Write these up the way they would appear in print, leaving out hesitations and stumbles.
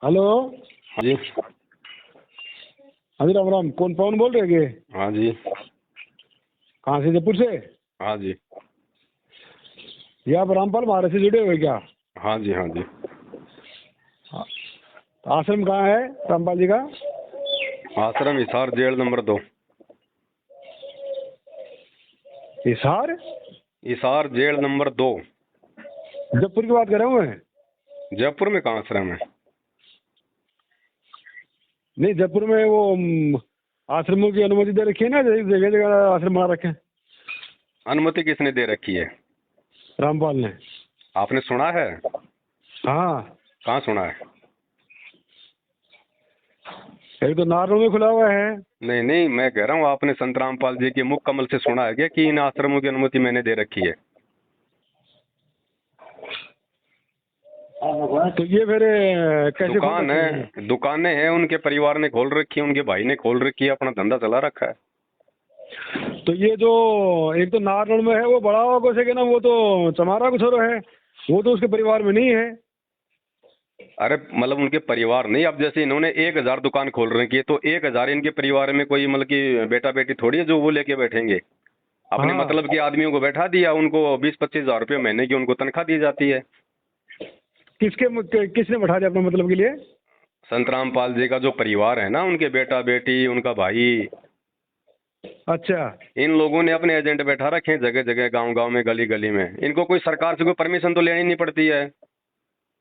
Hello. हाँ जी। हाँ जी, राम राम। कौन पवन बोल रहे हैं? हाँ जी। कहाँ से? जयपुर से? हाँ जी। ये आप रामपाल महाराज से जुड़े हुए क्या? हाँ जी। हाँ जी। हाँ। तो आश्रम कहाँ है रामपाल जी का? आश्रम Hisar jail number 2। Hisar? Hisar jail number 2। Jaipur की बात कर रहा हूँ मैं। जयपुर में कहाँ आश्रम है? नहीं, जयपुर में वो आश्रमों की अनुमति दे रखी है ना, जगह जगह आश्रम बना रखे हैं। अनुमति किसने दे रखी है? रामपाल ने। आपने सुना है? हाँ। कहाँ सुना है? एक तो नारनौल में खुला हुआ है। नहीं नहीं, मैं कह रहा हूँ आपने संत रामपाल जी के मुख कमल से सुना है क्या कि इन आश्रमों की अनुमति मैंने दे रखी है? तो ये फिर कैसे खोल दुकान रखे हैं? है, दुकानें हैं, उनके परिवार ने खोल रखी है, उनके भाई ने खोल रखी है, अपना धंधा चला रखा है। तो ये जो एक तो नारनौल में है वो बड़ा हुआ कुछ है ना, वो तो चमारा कुछ और है, वो तो उसके परिवार में नहीं है। अरे मतलब उनके परिवार नहीं, अब जैसे इन्होंने 1000 दुकान खोल रखी है तो 1000 इनके परिवार में कोई मतलब कि बेटा बेटी थोड़ी है जो वो लेके बैठेंगे। अपने हाँ। मतलब के आदमियों को बैठा दिया, उनको 20-25 हजार रुपये महीने की उनको तनख्वाह दी जाती है। किसने बैठा दिया अपने मतलब के लिए? संत रामपाल जी का जो परिवार है ना, उनके बेटा बेटी, उनका भाई, अच्छा। इन लोगों ने अपने एजेंट बैठा रखे हैं जगह जगह, गांव गांव में, गली गली में। इनको कोई सरकार से कोई परमिशन तो लेनी नहीं पड़ती है।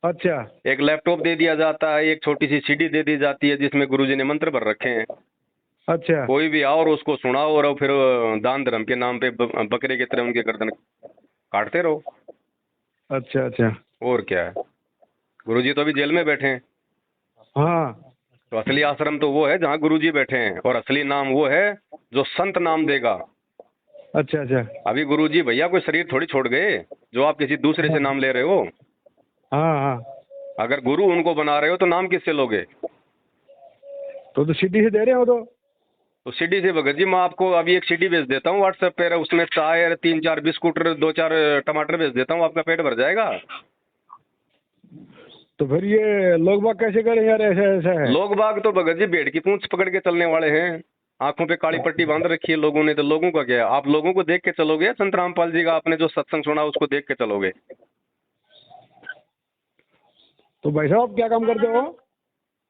अच्छा। एक लैपटॉप दे दिया जाता है, एक छोटी सी सीडी दे दी जाती है जिसमें गुरुजी ने मंत्र भर रखे हैं। अच्छा। कोई भी आओ और उसको सुनाओ और फिर दान धर्म के नाम पे बकरे की तरह उनके गर्दन काटते रहो। अच्छा। अच्छा। और क्या है, गुरुजी तो अभी जेल में बैठे हैं। हाँ। तो असली आश्रम तो वो है जहाँ गुरुजी बैठे हैं, और असली नाम वो है जो संत नाम देगा। अच्छा। अच्छा। अभी गुरुजी भैया कोई शरीर थोड़ी छोड़ गए जो आप किसी दूसरे से नाम ले रहे हो। हाँ हाँ। अगर गुरु उनको बना रहे हो तो नाम किससे लोगे? तो सीधी से दे रहे हो तो? तो सीडी से भगत जी, मैं आपको अभी एक सीडी भेज देता हूँ व्हाट्सएप पे, उसमें चाय 3-4 बिस्कुट 2-4 टमाटर भेज देता हूँ, आपका पेट भर जाएगा। तो फिर ये लोग बाग कैसे करें यार? ऐसा ऐसा है? लोग बाग तो भगत जी भेड़ की पूंछ पकड़ के चलने वाले हैं। आंखों पे काली पट्टी बांध रखी है लोगों ने, तो लोगों का क्या है? आप लोगों को देख के चलोगे, संत रामपाल जी का आपने जो सत्संग सुना उसको देख के चलोगे? तो भाई साहब आप क्या काम करते हो?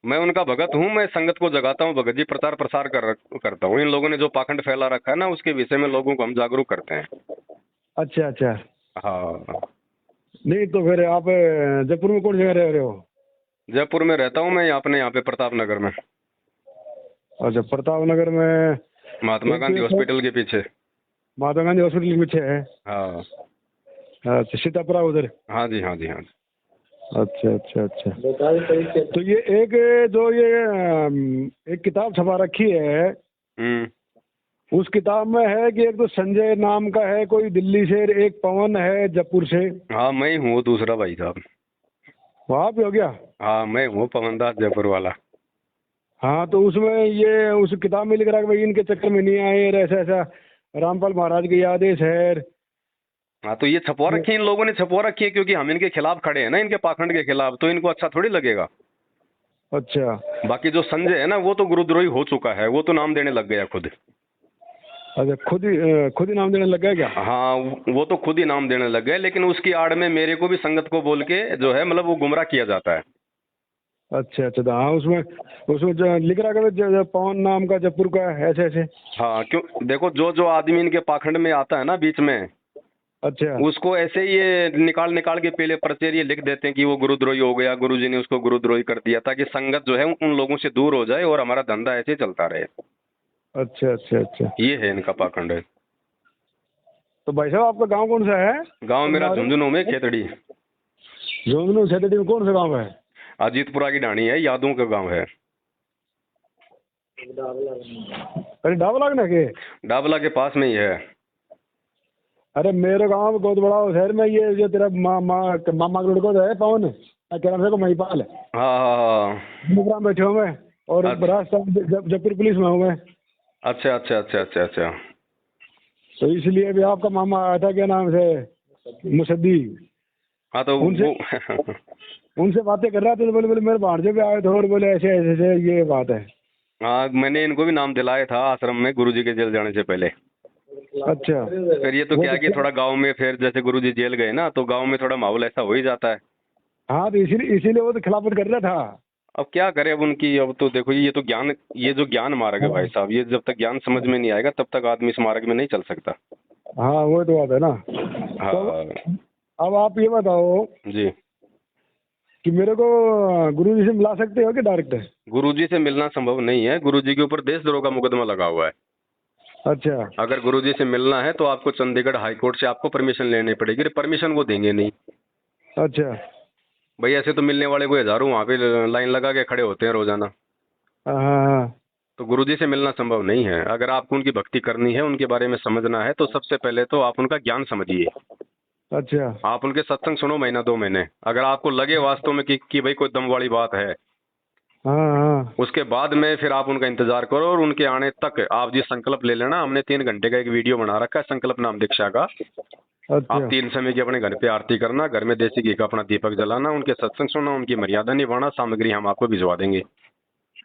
मैं उनका भगत हूँ, मैं संगत को जगाता हूँ भगत जी, प्रचार प्रसार करता हूँ। इन लोगों ने जो पाखंड फैला रखा है ना, उसके विषय में लोगों को हम जागरूक करते हैं। अच्छा अच्छा। हाँ। नहीं तो फिर आप जयपुर में कौन जगह रह रहे हो? जयपुर में रहता हूँ मैं, अपने यहाँ पे प्रताप नगर में, अच्छा, प्रताप नगर में। महात्मा एक गांधी तो हॉस्पिटल के पीछे। महात्मा गांधी हॉस्पिटल के पीछे है। हाँ। अच्छा, सीतापुरा उधर। हाँ जी। हाँ जी। हाँ जी। अच्छा अच्छा अच्छा। तो ये एक जो ये एक किताब छपा रखी है, उस किताब में है कि एक तो संजय नाम का है कोई दिल्ली से, एक पवन है जयपुर से। हाँ मैं ही हूँ दूसरा भाई साहब। वहाँ पे हो गया? हाँ मैं हूँ पवन दास जयपुर वाला। हाँ, तो उसमें ये उस किताब में लिख रहा है कि भाई इनके चक्कर में नहीं आए, ऐसा ऐसा रामपाल महाराज के आदेश है। हाँ तो ये छपवा रखी है, इन लोगों ने छपवा रखी है क्योंकि हम इनके खिलाफ खड़े हैं ना, इनके पाखंड के खिलाफ, तो इनको अच्छा थोड़ी लगेगा। अच्छा। बाकी जो संजय है ना, वो तो गुरुद्रोही हो चुका है, वो तो नाम देने लग गया खुद। अच्छा, खुद ही नाम देने लग गया क्या? हाँ वो तो खुद ही नाम देने लग गए, लेकिन उसकी आड़ में मेरे को भी संगत को बोल के जो है मतलब वो गुमराह किया जाता है। अच्छा अच्छा। तो हाँ, उसमें उसमें जो लिख रहा है कि पवन नाम का जयपुर का ऐसे ऐसे। हाँ क्यों, देखो जो जो आदमी इनके पाखंड में आता है ना बीच में, अच्छा उसको ऐसे ही ये निकाल निकाल के पहले पर्चे ये लिख देते हैं कि वो गुरुद्रोही हो गया, गुरुजी ने उसको गुरुद्रोही कर दिया, ताकि संगत जो है उन लोगों से दूर हो जाए और हमारा धंधा ऐसे ही चलता रहे। अच्छा अच्छा अच्छा। ये है इनका पाखंड है। तो भाई साहब आपका गांव कौन सा है? गांव मेरा झुंझुनू में खेतड़ी। झुंझुनू सेतड़ी में कौन सा गांव है? अजीतपुरा की ढाणी है, यादों का गांव है। अरे डाबा लागना के? डाबला के पास में ही है। अरे मेरे गांव में बहुत बड़ा शहर में ये जो तेरा मामा का लड़का जो है पवन, क्या नाम है को महिपाल है। हाँ हाँ हाँ। मुकराम बैठे हूँ मैं, और अच्छा राजस्थान जयपुर पुलिस में हूँ मैं। अच्छा अच्छा अच्छा अच्छा अच्छा। तो इसलिए भी आपका मामा आया था, क्या नाम से, मुसद्दी। हाँ तो उनसे वो उनसे बातें कर रहा था तो बोले बोले मेरे भांजे भी आए थे और बोले ऐसे ऐसे ऐसे ये बात है। हाँ, मैंने इनको भी नाम दिलाया था आश्रम में गुरुजी के जेल जाने से पहले। अच्छा। फिर ये तो वो क्या है कि थोड़ा गांव में फिर जैसे गुरुजी जेल गए ना तो गांव में थोड़ा माहौल ऐसा हो ही जाता है। हाँ, तो इसीलिए वो तो खिलाफत कर रहा था। अब क्या करें अब उनकी, अब तो देखो ये तो ज्ञान, ये जो ज्ञान मार्ग है भाई साहब, ये जब तक ज्ञान समझ में नहीं आएगा तब तक आदमी इस मार्ग में नहीं चल सकता। हाँ, वो तो बात है ना। तो हाँ अब आप ये बताओ जी। कि मेरे को गुरुजी से मिला सकते हो कि डायरेक्ट? गुरुजी से मिलना संभव नहीं है, गुरुजी के ऊपर देशद्रोह का मुकदमा लगा हुआ है। अच्छा। अगर गुरुजी से मिलना है तो आपको चंडीगढ़ हाई कोर्ट से आपको परमिशन लेनी पड़ेगी, परमिशन वो देंगे नहीं। अच्छा। भाई ऐसे तो मिलने वाले कोई हजारों वहाँ पे लाइन लगा के खड़े होते हैं रोजाना। हाँ। तो गुरुजी से मिलना संभव नहीं है। अगर आपको उनकी भक्ति करनी है, उनके बारे में समझना है, तो सबसे पहले तो आप उनका ज्ञान समझिए। अच्छा। आप उनके सत्संग सुनो महीना 2 महीने, अगर आपको लगे वास्तव में कि भाई कोई दम वाली बात है, हाँ। उसके बाद में फिर आप उनका इंतजार करो और उनके आने तक आप जी संकल्प ले लेना। हमने 3 घंटे का एक वीडियो बना रखा है संकल्प नाम दीक्षा का। अच्छा। आप 3 समय की अपने घर पे आरती करना, घर में देसी घी का अपना दीपक जलाना, उनके सत्संग सुनना, उनकी मर्यादा निभाना, सामग्री हम आपको भिजवा देंगे।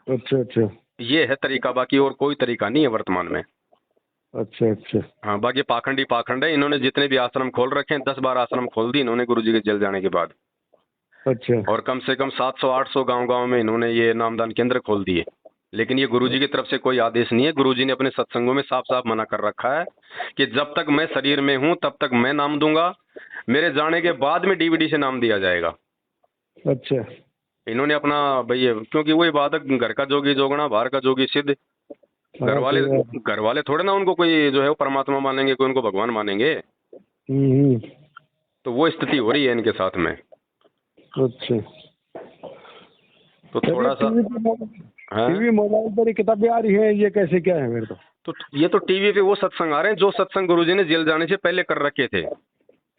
अच्छा। अच्छा। ये है तरीका, बाकी और कोई तरीका नहीं है वर्तमान में। अच्छा। अच्छा। हाँ, बाकी पाखंडी पाखंड है। इन्होंने जितने भी आश्रम खोल रखे हैं 10-12 आश्रम खोल दिए इन्होंने गुरुजी के जेल जाने के बाद। अच्छा। और कम से कम 700-800 गांव-गांव में इन्होंने ये नामदान केंद्र खोल दिए। लेकिन ये गुरुजी की तरफ से कोई आदेश नहीं है। गुरुजी ने अपने सत्संगों में साफ साफ मना कर रखा है कि जब तक मैं शरीर में हूं तब तक मैं नाम दूंगा, मेरे जाने के बाद में डीवीडी से नाम दिया जाएगा। अच्छा। इन्होंने अपना भैया, क्योंकि वही बात है, घर का जोगी जोगना बाहर का जोगी सिद्ध। घर वाले थोड़े ना उनको कोई जो है वो परमात्मा मानेंगे, कोई उनको भगवान मानेंगे। तो वो स्थिति हो रही है इनके साथ में। अच्छा। तो थोड़ा सा टीवी मोबाइल पर ही किताबें आ रही है, ये कैसे क्या है मेरे तो ये तो टीवी पे वो सत्संग आ रहे हैं जो सत्संग गुरुजी ने जेल जाने से पहले कर रखे थे।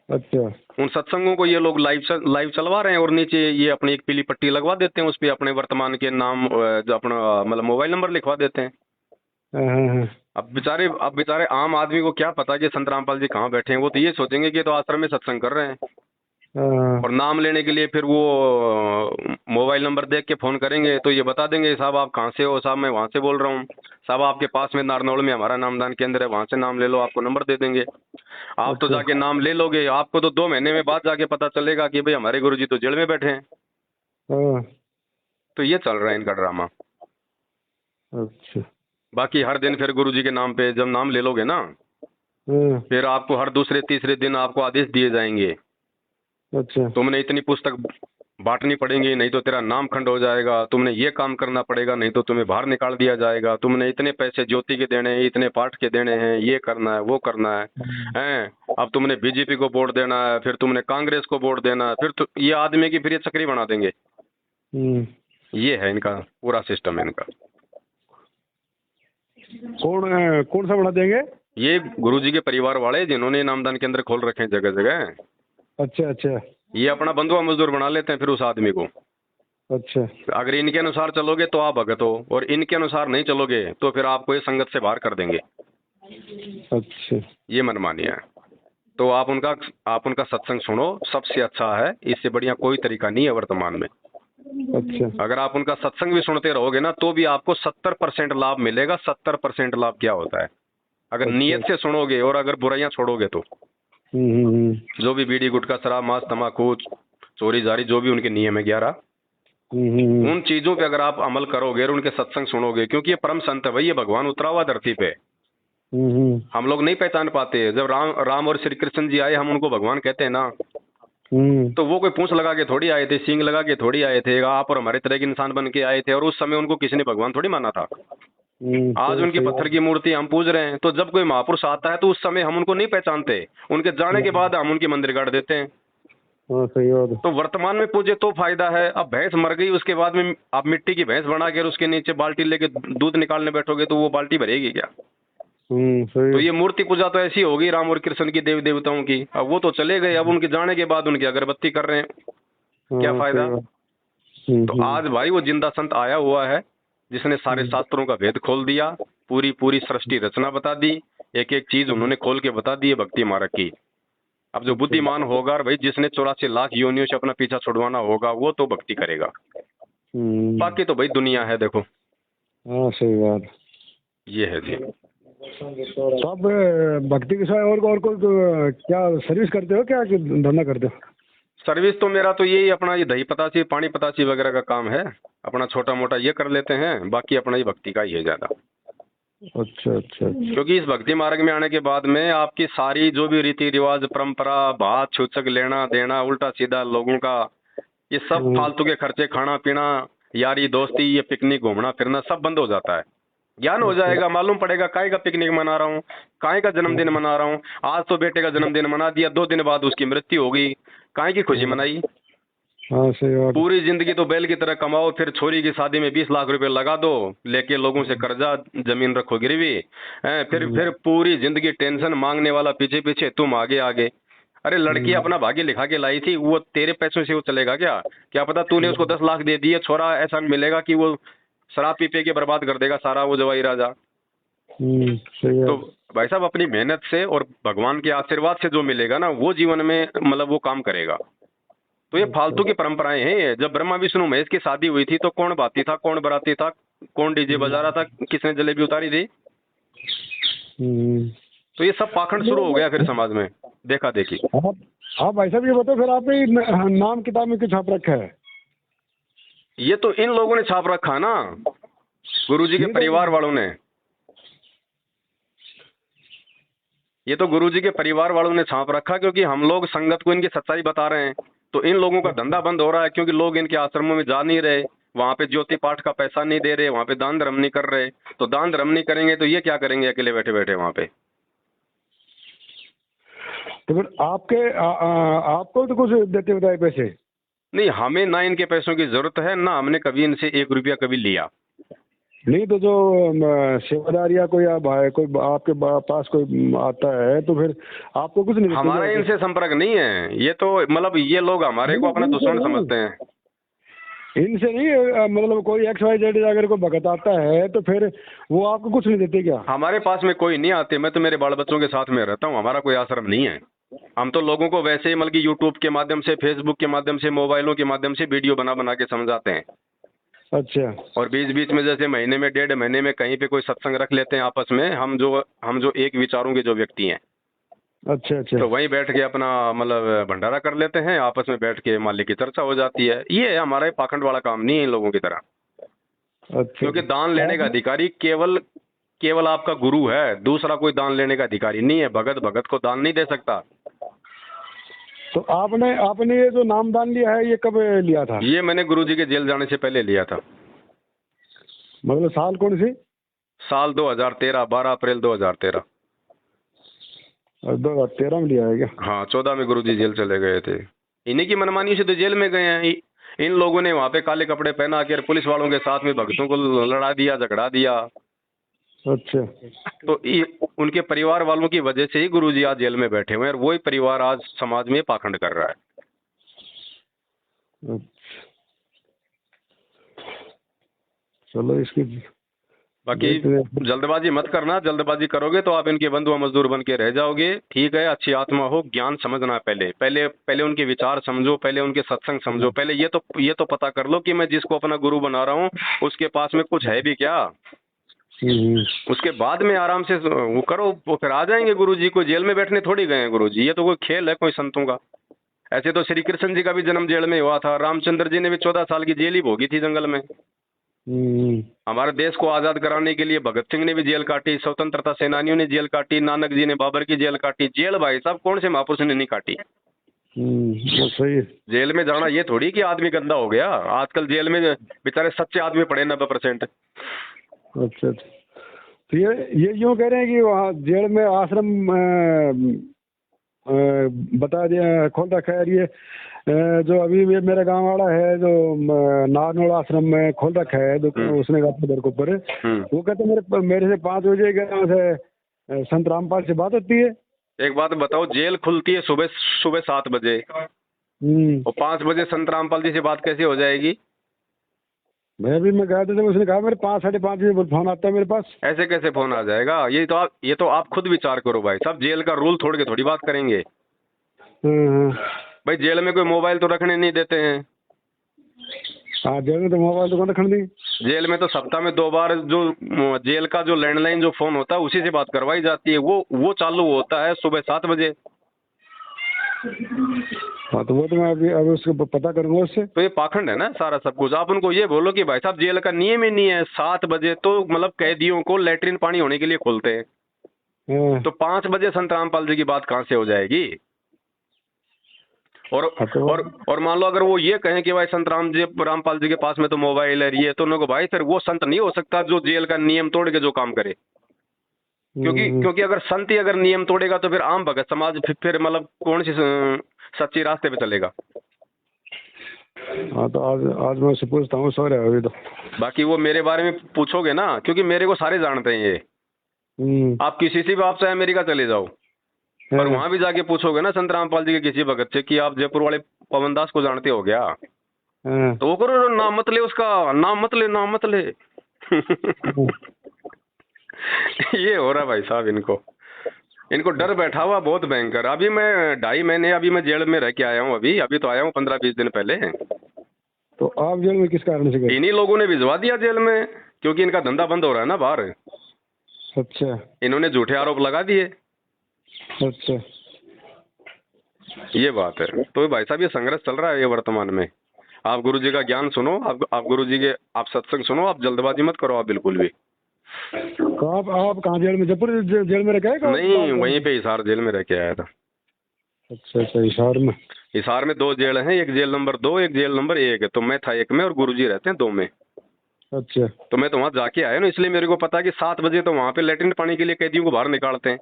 अच्छा। उन सत्संगों को ये लोग लाइव चलवा रहे हैं और नीचे ये अपनी एक पीली पट्टी लगवा देते हैं, उस पे अपने वर्तमान के नाम जो अपना मतलब मोबाइल नंबर लिखवा देते हैं। अब बेचारे आम आदमी को क्या पता कि संत रामपाल जी कहाँ बैठे हैं। वो तो ये सोचेंगे कि तो आश्रम में सत्संग कर रहे हैं, और नाम लेने के लिए फिर वो मोबाइल नंबर देख के फोन करेंगे तो ये बता देंगे साहब आप कहाँ से हो, साहब मैं वहाँ से बोल रहा हूँ, साहब आपके पास में नारनौल में हमारा नामदान केंद्र है, वहाँ से नाम ले लो, आपको नंबर दे देंगे। आप तो जाके नाम ले लोगे, आपको तो 2 महीने में बाद जाके पता चलेगा कि भाई हमारे गुरुजी तो जेल में बैठे हैं। तो ये चल रहा है इनका ड्रामा। अच्छा। बाकी हर दिन फिर गुरुजी के नाम पे जब नाम ले लोगे ना, फिर आपको हर दूसरे तीसरे दिन आपको आदेश दिए जाएंगे। अच्छा। तुमने इतनी पुस्तक बांटनी पड़ेगी, नहीं तो तेरा नाम खंड हो जाएगा, तुमने ये काम करना पड़ेगा, नहीं तो तुम्हें बाहर निकाल दिया जाएगा, तुमने इतने पैसे ज्योति के देने हैं, इतने पाठ के देने हैं, ये करना है वो करना है, हैं। अब तुमने बीजेपी को वोट देना है, फिर तुमने कांग्रेस को वोट देना है, फिर तो ये आदमी की फिर ये चक्री बना देंगे। ये है इनका पूरा सिस्टम है इनका। कौन सा बना देंगे? ये गुरुजी के परिवार वाले जिन्होंने नामदान केंद्र खोल रखे हैं जगह जगह। अच्छा। अच्छा। ये अपना बंधुआ मजदूर बना लेते हैं फिर उस आदमी को। अच्छा। अगर इनके अनुसार चलोगे तो आप भगत हो, और इनके अनुसार नहीं चलोगे तो फिर आपको ये संगत से बाहर कर देंगे। अच्छा। ये मनमानी है। तो आप उनका सत्संग सुनो, सबसे अच्छा है, इससे बढ़िया कोई तरीका नहीं है वर्तमान में। अच्छा। अगर आप उनका सत्संग भी सुनते रहोगे ना तो भी आपको 70% लाभ मिलेगा। 70% लाभ क्या होता है? अगर नियत से सुनोगे और अगर बुराइयां छोड़ोगे तो। जो भी बीड़ी गुटखा शराब मांस तम्बाकू चोरी जारी जो भी उनके नियम है 11, उन चीजों पे अगर आप अमल करोगे और उनके सत्संग सुनोगे, क्योंकि ये परम संत है भाई, ये भगवान उतरा हुआ धरती पे। हम लोग नहीं पहचान पाते। जब राम और श्री कृष्ण जी आए हम उनको भगवान कहते हैं ना, तो वो कोई पूंछ लगा के थोड़ी आए थे, सींग लगा के थोड़ी आए थे, आप और हमारे तरह के इंसान बन के आए थे, और उस समय उनको किसी ने भगवान थोड़ी माना था। आज उनकी पत्थर की मूर्ति हम पूज रहे हैं। तो जब कोई महापुरुष आता है तो उस समय हम उनको नहीं पहचानते, उनके जाने के बाद हम उनके मंदिर गाड़ देते हैं। तो वर्तमान में पूजे तो फायदा है। अब भैंस मर गई, उसके बाद में आप मिट्टी की भैंस बना कर उसके नीचे बाल्टी लेके दूध निकालने बैठोगे तो वो बाल्टी भरेगी क्या? तो ये मूर्ति पूजा तो ऐसी होगी राम और कृष्ण की, देवी देवताओं की। अब वो तो चले गए, अब उनके जाने के बाद उनकी अगरबत्ती कर रहे हैं, क्या फायदा? तो आज भाई वो जिंदा संत आया हुआ है जिसने सारे शास्त्रों का भेद खोल दिया, पूरी सृष्टि रचना बता दी, एक एक चीज उन्होंने खोल के बता दी है भक्ति मार्ग की। अब जो बुद्धिमान होगा और भाई जिसने 84 लाख योनियों से अपना पीछा छुड़वाना होगा वो तो भक्ति करेगा। बाकी तो भाई दुनिया है देखो। हाँ सही बात, ये है जी। सब भक्ति के साथ और कोई क्या सर्विस करते हो, क्या धंधा करते हो? सर्विस तो मेरा तो यही अपना ये दही पतासी पानी पतासी वगैरह का काम है, अपना छोटा मोटा ये कर लेते हैं, बाकी अपना ये भक्ति का ही है ज़्यादा। अच्छा अच्छा। क्योंकि इस भक्ति मार्ग में आने के बाद में आपकी सारी जो भी रीति रिवाज परंपरा बात छूछक लेना देना उल्टा सीधा लोगों का ये सब फालतू के खर्चे खाना पीना यारी दोस्ती ये पिकनिक घूमना फिरना सब बंद हो जाता है। ज्ञान हो जाएगा, मालूम पड़ेगा काय का पिकनिक मना रहा हूँ, काय का जन्मदिन मना रहा हूँ। आज तो बेटे का जन्मदिन मना दिया, 2 दिन बाद उसकी मृत्यु हो गई, काय की खुशी मनाई। हाँ सही बात। पूरी जिंदगी तो बैल की तरह कमाओ, फिर छोरी की शादी में 20 लाख रुपए लगा दो, लेके लोगों से कर्जा जमीन रखो गिरवी, फिर पूरी जिंदगी टेंशन मांगने वाला पीछे पीछे, तुम आगे आगे। अरे लड़की अपना भाग्य लिखा के लाई थी, वो तेरे पैसों से वो चलेगा क्या? क्या पता तूने उसको 10 लाख दे दिए, छोरा ऐसा मिलेगा कि वो शराब पी के बर्बाद कर देगा सारा वो जवाई राजा। तो भाई साहब अपनी मेहनत से और भगवान के आशीर्वाद से जो मिलेगा ना वो जीवन में मतलब वो काम करेगा। तो ये फालतू की परंपराएं हैं। जब ब्रह्मा विष्णु महेश की शादी हुई थी तो कौन बाती था, कौन बराती था, कौन डीजे बजा रहा था, किसने जलेबी उतारी थी? तो ये सब पाखंड शुरू हो गया फिर समाज में देखा देखी। हाँ भाई साहब ये बताओ फिर आपने नाम किताब में क्यों छाप रखा है? ये तो इन लोगों ने छाप रखा ना, गुरुजी के परिवार वालों ने। ये तो गुरुजी के परिवार वालों ने छाप रखा क्योंकि हम लोग संगत को इनकी सच्चाई बता रहे हैं। तो इन लोगों का धंधा बंद हो रहा है क्योंकि लोग इनके आश्रमों में जा नहीं रहे, वहां पे ज्योति पाठ का पैसा नहीं दे रहे, वहां पे दान धर्म नहीं कर रहे। तो दान धर्म नहीं करेंगे तो ये क्या करेंगे अकेले बैठे बैठे वहां पे? तो फिर आपको तो कुछ देते बताए पैसे? नहीं, हमें ना इनके पैसों की जरूरत है, ना हमने कभी इनसे 1 रुपया कभी लिया। नहीं तो जो सेवादार या कोई कोई आपके पास कोई आता है तो फिर आपको कुछ नहीं? हमारा इनसे संपर्क नहीं है। ये तो मतलब ये लोग हमारे को अपना दुश्मन समझते हैं। इनसे नहीं, मतलब कोई XYZ अगर कोई भगत आता है तो फिर वो आपको कुछ नहीं देते क्या? हमारे पास में कोई नहीं आते। मैं तो मेरे बाल बच्चों के साथ में रहता हूँ, हमारा कोई आश्रम नहीं है। हम तो लोगों को वैसे ही मतलब यूट्यूब के माध्यम से, फेसबुक के माध्यम से, मोबाइलों के माध्यम से वीडियो बना बना के समझाते हैं। अच्छा। और बीच बीच में जैसे महीने में 1.5 महीने में कहीं पे कोई सत्संग रख लेते हैं आपस में, हम जो एक विचारों के जो व्यक्ति हैं। अच्छा अच्छा। तो वहीं बैठ के अपना मतलब भंडारा कर लेते हैं, आपस में बैठ के मालिक की चर्चा हो जाती है। ये हमारा पाखंड वाला काम नहीं है इन लोगों की तरह। अच्छा। क्योंकि दान लेने का अधिकारी केवल आपका गुरु है, दूसरा कोई दान लेने का अधिकारी नहीं है। भगत को दान नहीं दे सकता। तो आपने ये जो नाम दान लिया है ये कब लिया था? ये मैंने गुरुजी के जेल जाने से पहले लिया था। मतलब साल कौन सी? साल 2013, 12 अप्रैल 2013। 2013 में लिया है क्या? हाँ, 14 में गुरुजी जेल चले गए थे। इन्हीं की मनमानी से तो जेल में गए हैं। इन लोगों ने वहाँ पे काले कपड़े पहना कर पुलिस वालों के साथ में भक्तों को लड़ा दिया, झगड़ा दिया। अच्छा। तो उनके परिवार वालों की वजह से ही गुरुजी आज जेल में बैठे हुए हैं और वही परिवार आज समाज में पाखंड कर रहा है। चलो इसकी बाकी जल्दबाजी मत करना। जल्दबाजी करोगे तो आप इनके बंधुआ मजदूर बन के रह जाओगे। ठीक है, अच्छी आत्मा हो, ज्ञान समझना पहले उनके विचार समझो, पहले उनके सत्संग समझो। पहले ये तो पता कर लो कि मैं जिसको अपना गुरु बना रहा हूँ उसके पास में कुछ है भी क्या। उसके बाद में आराम से वो करो, वो फिर आ जाएंगे गुरुजी। को जेल में बैठने थोड़ी गए हैं गुरुजी, ये तो कोई खेल है कोई संतों का। ऐसे तो श्री कृष्ण जी का भी जन्म जेल में हुआ था, रामचंद्र जी ने भी 14 साल की जेल ही भोगी थी जंगल में। हमारे देश को आजाद कराने के लिए भगत सिंह ने भी जेल काटी, स्वतंत्रता सेनानियों ने जेल काटी, नानक जी ने बाबर की जेल काटी। जेल भाई साहब कौन से महापुरुष ने नहीं काटी? सही। जेल में जाना ये थोड़ी कि आदमी गंदा हो गया। आजकल जेल में बेचारे सच्चे आदमी पड़े 90%। अच्छा। तो ये यूँ कह रहे हैं कि वहाँ जेल में आश्रम बता दिया खोल रखा है। ये जो अभी मेरा गांव वाला है जो नारनौल आश्रम में खोल रखा है, जो उसने कहा घर के ऊपर, वो कहते मेरे से 5 बजे गाँव से संत रामपाल से बात होती है। एक बात बताओ, जेल खुलती है सुबह 7 बजे और 5 बजे संत रामपाल जी से बात कैसे हो जाएगी? मैं गया था, उसने कहा मेरे 5 साढ़े 5 बजे फोन आता है मेरे पास। ऐसे कैसे फोन आ जाएगा? ये तो आप खुद विचार करो भाई साहब। जेल का रूल छोड़ के थोड़ी बात करेंगे। भाई जेल में कोई मोबाइल तो रखने नहीं देते हैं। हाँ, जेल में तो मोबाइल तो कौन रखने दी। जेल में तो सप्ताह में 2 बार जो जेल का जो लैंडलाइन जो फोन होता है उसी से बात करवाई जाती है, वो चालू होता है सुबह 7 बजे। हाँ, तो वो तो मैं अभी उसको पता करूंगा उससे। तो ये पाखंड है ना सारा सब कुछ। आप उनको ये बोलो कि भाई साहब जेल का नियम ही नहीं है, 7 बजे तो मतलब कैदियों को लेटरिन पानी होने के लिए खोलते हैं, तो 5 बजे संत रामपाल जी की बात कहाँ से हो जाएगी। और मान लो अगर वो ये कहें कि भाई संत रामपाल जी के पास में तो मोबाइल है ये, तो उनको भाई फिर वो संत नहीं हो सकता जो जेल का नियम तोड़ के जो काम करे। क्योंकि अगर संत ही अगर नियम तोड़ेगा तो फिर आम भगत समाज फिर मतलब कौन सी सच्ची रास्ते पे चलेगा। हाँ, तो आज मैं उससे पूछता हूँ, सो रहा है अभी तो। बाकी वो मेरे बारे में पूछोगे ना, क्योंकि मेरे को सारे जानते हैं ये। आप किसी से भी आप चाहे अमेरिका चले जाओ और वहां भी जाके पूछोगे ना संत रामपाल जी के किसी भगत से कि आप जयपुर वाले पवन दास को जानते हो क्या, तो वो करो नाम मत ले, उसका नाम मत ले ये हो रहा भाई साहब, इनको डर बैठा हुआ बहुत भयंकर। अभी मैं 2.5 महीने अभी मैं जेल में रह के आया हूँ, अभी तो आया हूँ 15-20 दिन पहले। तो आप जेल में किस कारण से गए? इन्हीं लोगों ने भिजवा दिया जेल में, क्योंकि इनका धंधा बंद हो रहा है ना बाहर। अच्छा, इन्होंने झूठे आरोप लगा दिए। अच्छा, ये बात है। तो भाई साहब ये संघर्ष चल रहा है ये वर्तमान में। आप गुरु जी का ज्ञान सुनो, आप गुरु जी के आप सत्संग सुनो, आप जल्दबाजी मत करो आप बिल्कुल भी। तो आप कहाँ जेल में, जयपुर जेल में रह गए? नहीं, वहीं पे हिसार जेल में रह के आया था। अच्छा, हिसार में 2 जेल हैं, एक जेल नंबर 2, एक जेल नंबर 1 है। तो मैं था 1 में और गुरुजी रहते हैं 2 में। अच्छा, तो मैं तो वहाँ जाके आया ना, इसलिए मेरे को पता है कि 7 बजे तो वहाँ पे लेटरिन पानी के लिए कैदियों को बाहर निकालते हैं।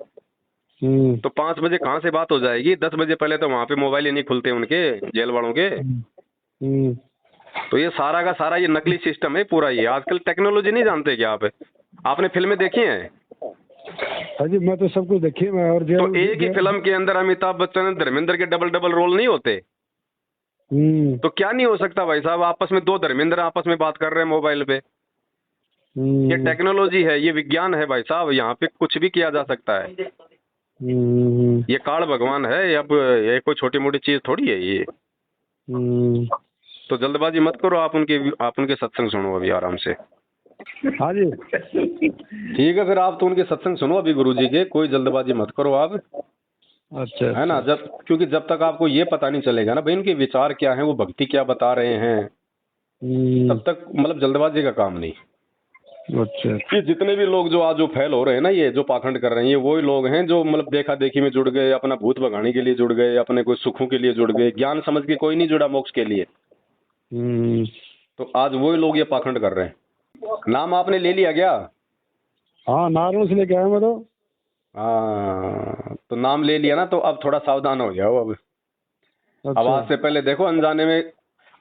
तो 5 बजे कहाँ से बात हो जाएगी। 10 बजे पहले तो वहाँ पे मोबाइल ही नहीं खुलते उनके जेल वालों के। तो ये सारा का सारा ये नकली सिस्टम है पूरा। ये आजकल टेक्नोलॉजी नहीं जानते क्या आपने फिल्में देखी हैं? हाँ जी, मैं तो सब कुछ देखी मैं। और तो एक ही फिल्म के अंदर अमिताभ बच्चन धर्मेंद्र के डबल रोल नहीं होते? तो क्या नहीं हो सकता भाई साहब, आपस में 2 धर्मेंद्र आपस में बात कर रहे हैं मोबाइल पे। ये टेक्नोलॉजी है, ये विज्ञान है भाई साहब, यहाँ पे कुछ भी किया जा सकता है। ये काल भगवान है, अब ये कोई छोटी मोटी चीज थोड़ी है ये। तो जल्दबाजी मत करो, आप उनके सत्संग सुनो अभी आराम से। हाँ जी, ठीक है, फिर आप तो उनके सत्संग सुनो अभी गुरुजी के, कोई जल्दबाजी मत करो आप। अच्छा, है ना, क्योंकि जब तक आपको ये पता नहीं चलेगा ना भाई इनके विचार क्या हैं, वो भक्ति क्या बता रहे हैं, तब तक मतलब जल्दबाजी का काम नहीं। अच्छा, ये जितने भी लोग जो आज जो फैल हो रहे हैं ना, ये जो पाखंड कर रहे हैं, ये वही लोग हैं जो मतलब देखा देखी में जुड़ गए, अपना भूत भगाने के लिए जुड़ गए, अपने कोई सुखों के लिए जुड़ गए, ज्ञान समझ के कोई नहीं जुड़ा मोक्ष के लिए। तो आज वही लोग ये पाखंड कर रहे हैं। नाम आपने ले लिया क्या? हाँ, नारायण से लेके आया मैं तो। हाँ, तो नाम ले लिया ना, तो अब थोड़ा सावधान हो जाओ अब। अच्छा। अब आज से पहले देखो,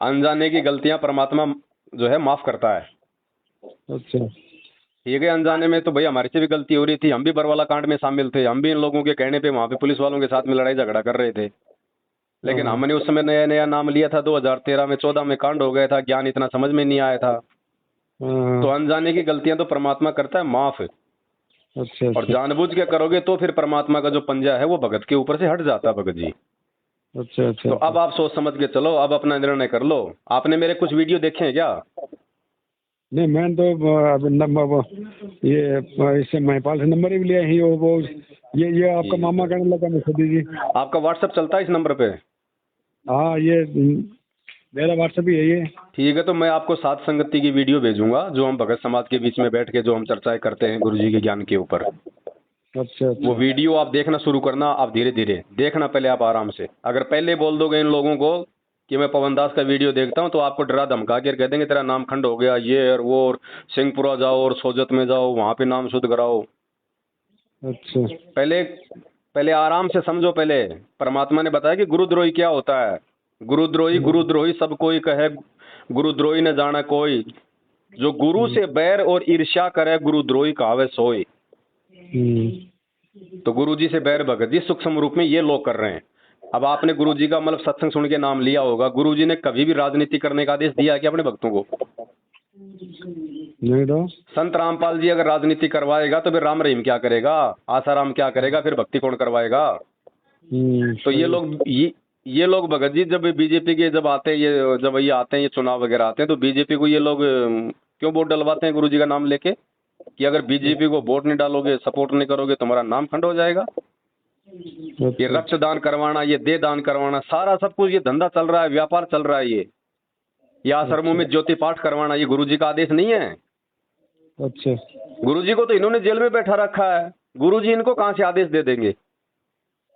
अनजाने की गलतियां परमात्मा जो है माफ करता है। अच्छा, ठीक है, अनजाने में तो भाई हमारे से भी गलती हो रही थी, हम भी बरवाला कांड में शामिल थे, हम भी इन लोगों के कहने पे वहां पे पुलिस वालों के साथ में लड़ाई झगड़ा कर रहे थे। लेकिन हमने उस समय नया नया नाम लिया था, 2013 में 14 में कांड हो गया था, ज्ञान इतना समझ में नहीं आया था। तो अनजाने की गलतियां तो परमात्मा करता है माफ। अच्छा, और जानबूझ के करोगे तो फिर परमात्मा का जो पंजा है वो भगत के ऊपर से हट जाता है भगत जी। अच्छा, अच्छा। तो अब आप सोच समझ के चलो, अब अपना निर्णय कर लो। आपने मेरे कुछ वीडियो देखे हैं क्या? नहीं, मैंने तो ये इससे महिपाल से नंबर भी लिया ही, वो ये आपका मामा कहने लगा मुझे दीजिए। आपका व्हाट्सएप चलता है इस नंबर पे? हाँ, ये मेरा व्हाट्सएप ही है ये। ठीक है, तो मैं आपको सात संगति की वीडियो भेजूंगा, जो हम भगत समाज के बीच में बैठ के जो हम चर्चाएं करते हैं गुरु जी के ज्ञान के ऊपर। अच्छा। वो वीडियो आप देखना शुरू करना, आप धीरे धीरे देखना, पहले आप आराम से। अगर पहले बोल दोगे इन लोगों को कि मैं पवन दास का वीडियो देखता हूं, तो आपको डरा धमका के कह देंगे तेरा नाम खंड हो गया, ये और वो, और सिंहपुरा जाओ और सोजत में जाओ, वहां पे नाम शुद्ध कराओ। अच्छा, पहले आराम से समझो। पहले परमात्मा ने बताया कि गुरुद्रोही क्या होता है। गुरुद्रोही सब कोई कहे, गुरुद्रोही न जाना कोई, जो गुरु से बैर और ईर्ष्या करे, गुरुद्रोही कहावे सोई। तो गुरु जी से बैर भगत जी सूक्ष्म रूप में ये लोग कर रहे हैं। अब आपने गुरु जी का मतलब सत्संग सुन के नाम लिया होगा, गुरु जी ने कभी भी राजनीति करने का आदेश दिया है क्या अपने भक्तों को? नहीं तो। संत रामपाल जी अगर राजनीति करवाएगा तो फिर राम रहीम क्या करेगा, आसाराम क्या करेगा, फिर भक्ति कौन करवाएगा? तो ये लोग भगत जी जब बीजेपी के जब आते हैं ये आते हैं ये चुनाव वगैरह आते हैं तो बीजेपी को ये लोग क्यों वोट डलवाते हैं गुरुजी का नाम लेके कि अगर बीजेपी को वोट नहीं डालोगे सपोर्ट नहीं करोगे तुम्हारा नाम खंड हो जाएगा। ये रक्तदान करवाना, ये देह दान करवाना, सारा सब कुछ ये धंधा चल रहा है, व्यापार चल रहा है। ये आश्रमों में ज्योति पाठ करवाना ये गुरुजी का आदेश नहीं है। अच्छा, गुरुजी को तो इन्होंने जेल में बैठा रखा है, गुरुजी इनको कहाँ से आदेश दे देंगे।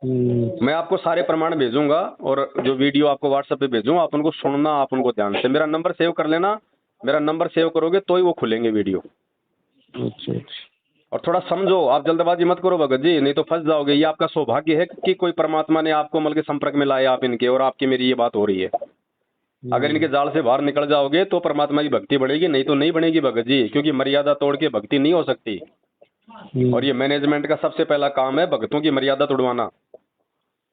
मैं आपको सारे प्रमाण भेजूंगा और जो वीडियो आपको व्हाट्सएप पे भेजूंगा आप उनको सुनना, आप उनको ध्यान से। मेरा नंबर सेव कर लेना, मेरा नंबर सेव करोगे तो ही वो खुलेंगे वीडियो। अच्छा। और थोड़ा समझो, आप जल्दबाजी मत करो भगत जी, नहीं तो फंस जाओगे। ये आपका सौभाग्य है कि कोई परमात्मा ने आपको मतलब के संपर्क में लाया आप इनके, और आपकी मेरी ये बात हो रही है। अगर इनके जाल से बाहर निकल जाओगे तो परमात्मा की भक्ति बढ़ेगी, नहीं तो नहीं बनेगी भगत जी, क्योंकि मर्यादा तोड़ के भक्ति नहीं हो सकती। और ये मैनेजमेंट का सबसे पहला काम है भक्तों की मर्यादा तोड़वाना।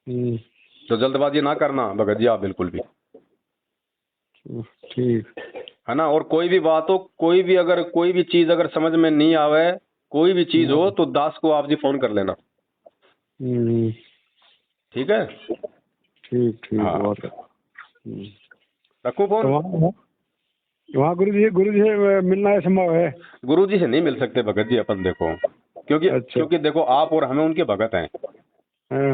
तो जल्दबाजी ना करना भगत जी आप बिल्कुल भी, ठीक है ना। और कोई भी बात हो, कोई भी अगर कोई भी चीज अगर समझ में नहीं आवे, कोई भी चीज हो तो दास को आप जी फोन कर लेना। ठीक है, ठीक। हाँ। रखूं फोन? वहाँ गुरु जी से मिलना है संभव है? गुरु जी से नहीं मिल सकते भगत जी अपन, देखो क्योंकि अच्छा। क्योंकि देखो आप और हमें उनके भगत हैं।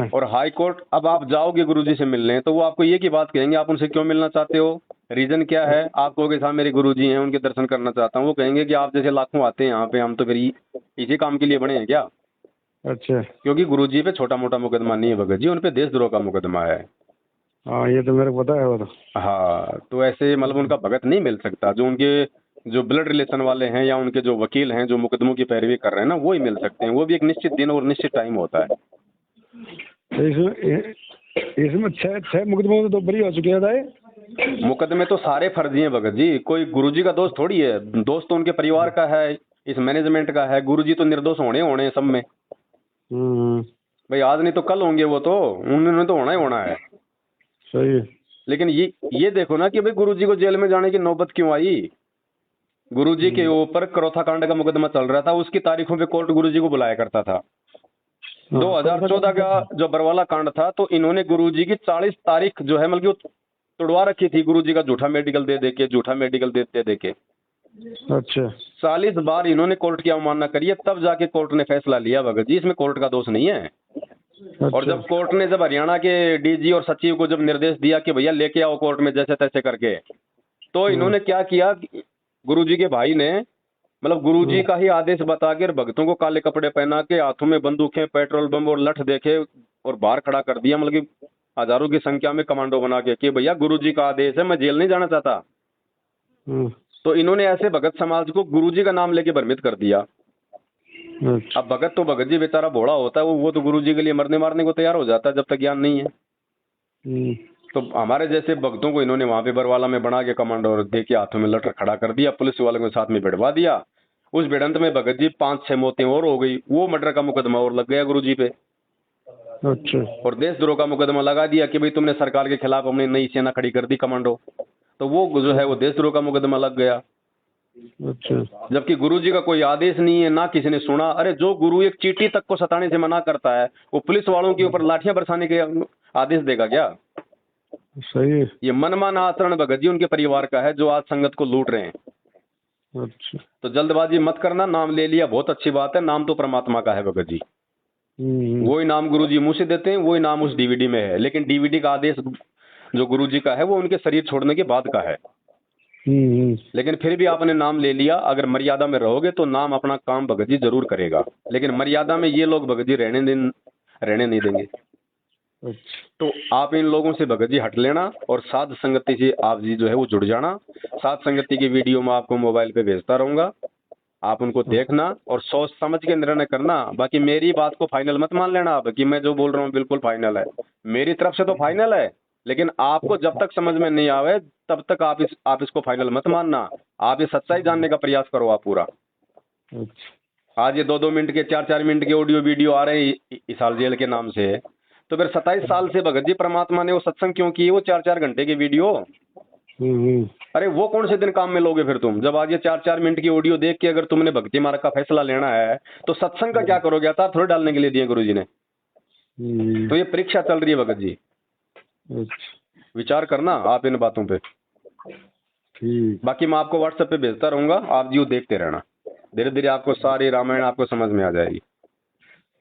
और हाई कोर्ट, अब आप जाओगे गुरुजी से मिलने तो वो आपको ये की बात कहेंगे आप उनसे क्यों मिलना चाहते हो, रीजन क्या है। आप कहोगे साहब मेरे गुरुजी हैं उनके दर्शन करना चाहता हूँ, वो कहेंगे कि आप जैसे लाखों आते हैं यहाँ पे, हम तो फिर इसी काम के लिए बने हैं क्या। अच्छा, क्योंकि गुरुजी पे छोटा मोटा मुकदमा नहीं है भगत जी, उन पे देशद्रोह का मुकदमा है। हाँ ये तो मेरे को पता है वो तो। हाँ, तो ऐसे मतलब उनका भगत नहीं मिल सकता। जो उनके जो ब्लड रिलेशन वाले हैं या उनके जो वकील हैं जो मुकदमों की पैरवी कर रहे हैं ना, वो ही मिल सकते हैं। वो भी एक निश्चित दिन और निश्चित टाइम होता है। इसमें छह मुकदमे तो बरी हो चुके हैं। मुकदमे तो सारे फर्जी हैं भगत जी, कोई गुरुजी का दोस्त थोड़ी है, दोस्त तो उनके परिवार का है, इस मैनेजमेंट का है। गुरुजी तो निर्दोष होने सब में। भाई आज नहीं तो कल होंगे वो तो, उन्होंने तो होना ही होना है। सही है। लेकिन ये देखो ना कि भाई गुरुजी को जेल में जाने की नौबत क्यों आई। गुरुजी के ऊपर करोथा कांड का मुकदमा चल रहा था, उसकी तारीखों पे कोर्ट गुरुजी को बुलाया करता था। 2014 का जो बरवाला कांड था तो इन्होंने गुरुजी की 40 तारीख जो है मतलब तुड़वा रखी थी, गुरुजी का झूठा मेडिकल दे के। अच्छा, 40 बार इन्होंने कोर्ट की अवमानना करी है, तब जाके कोर्ट ने फैसला लिया भगत जी, इसमें कोर्ट का दोष नहीं है। अच्छा। और जब कोर्ट ने जब हरियाणा के डीजी और सचिव को जब निर्देश दिया कि भैया लेके आओ कोर्ट में जैसे तैसे करके, तो इन्होंने क्या किया, गुरुजी के भाई ने मतलब गुरुजी का ही आदेश बता के भक्तों को काले कपड़े पहना के, हाथों में बंदूकें, पेट्रोल बम और लठ देखे और बाहर खड़ा कर दिया, मतलब कि हजारों की संख्या में कमांडो बना के कि भैया गुरुजी का आदेश है, मैं जेल नहीं जाना चाहता। तो इन्होंने ऐसे भगत समाज को गुरुजी का नाम लेके भ्रमित कर दिया। अब भगत तो भगत जी बेचारा भोला होता है, वो तो गुरुजी के लिए मरने मारने को तैयार हो जाता है जब तक ज्ञान नहीं है। तो हमारे जैसे भक्तों को इन्होंने वहां पे बरवाला में बना के कमांडो दे के हाथों में लठ खड़ा कर दिया, पुलिस वालों के साथ में भिड़वा दिया। उस भिड़ंत में भगत जी 5-6 मौतें और हो गई, वो मर्डर का मुकदमा और लग गया गुरुजी पे। अच्छा। और देशद्रोह का मुकदमा लगा दिया कि भाई तुमने सरकार के खिलाफ अपनी नई सेना खड़ी कर दी कमांडो, तो वो जो है वो देशद्रोह का मुकदमा लग गया। अच्छा। जबकि गुरुजी का कोई आदेश नहीं है, ना किसी ने सुना। अरे जो गुरु एक चींटी तक को सताने से मना करता है, वो पुलिस वालों के ऊपर लाठियां बरसाने के आदेश देगा क्या। सही है। ये मनमाना आचरण भगत जी उनके परिवार का है जो आज संगत को लूट रहे हैं। अच्छा। तो जल्दबाजी मत करना, नाम ले लिया बहुत अच्छी बात है, नाम तो परमात्मा का है भगत जी। वही नाम गुरुजी मुंह से देते हैं, वही नाम उस डीवीडी में है, लेकिन डीवीडी का आदेश जो गुरुजी का है वो उनके शरीर छोड़ने के बाद का है। लेकिन फिर भी आपने नाम ले लिया, अगर मर्यादा में रहोगे तो नाम अपना काम भगत जी जरूर करेगा। लेकिन मर्यादा में ये लोग भगत जी रहने नहीं देंगे। तो आप इन लोगों से भगत जी हट लेना और साध संगति से आप जी जो है वो जुड़ जाना। साध संगति की वीडियो मैं आपको मोबाइल पे भेजता रहूंगा, आप उनको देखना और सोच समझ के निर्णय करना। बाकी मेरी बात को फाइनल मत मान लेना आप कि मैं जो बोल रहा हूँ बिल्कुल फाइनल है। मेरी तरफ से तो फाइनल है, लेकिन आपको जब तक समझ में नहीं आवे तब तक आप इसको फाइनल मत मानना। आप ये सच्चाई जानने का प्रयास करो आप पूरा। आज ये 2-2 मिनट के 4-4 मिनट के ऑडियो वीडियो आ रहे हैं इसाल जेल के नाम से, तो फिर 27 साल से भगत जी परमात्मा ने वो सत्संग क्यों किए, वो 4-4 घंटे के वीडियो। अरे वो कौन से दिन काम में लोगे फिर तुम, जब आज ये 4-4 मिनट की ऑडियो देख के अगर तुमने भक्ति मार्ग का फैसला लेना है तो सत्संग का क्या करोगे। अतार थोड़े डालने के लिए दिए गुरुजी ने। तो ये परीक्षा चल रही है भगत जी, विचार करना आप इन बातों पे। ठीक। बाकी मैं आपको व्हाट्सएप पे भेजता रहूंगा, आप जी देखते रहना, धीरे धीरे आपको सारी रामायण आपको समझ में आ जाएगी।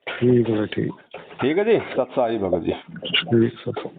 ठीक है, ठीक। ठीक है जी, सत्साई भगत जी। ठीक, सत्साई।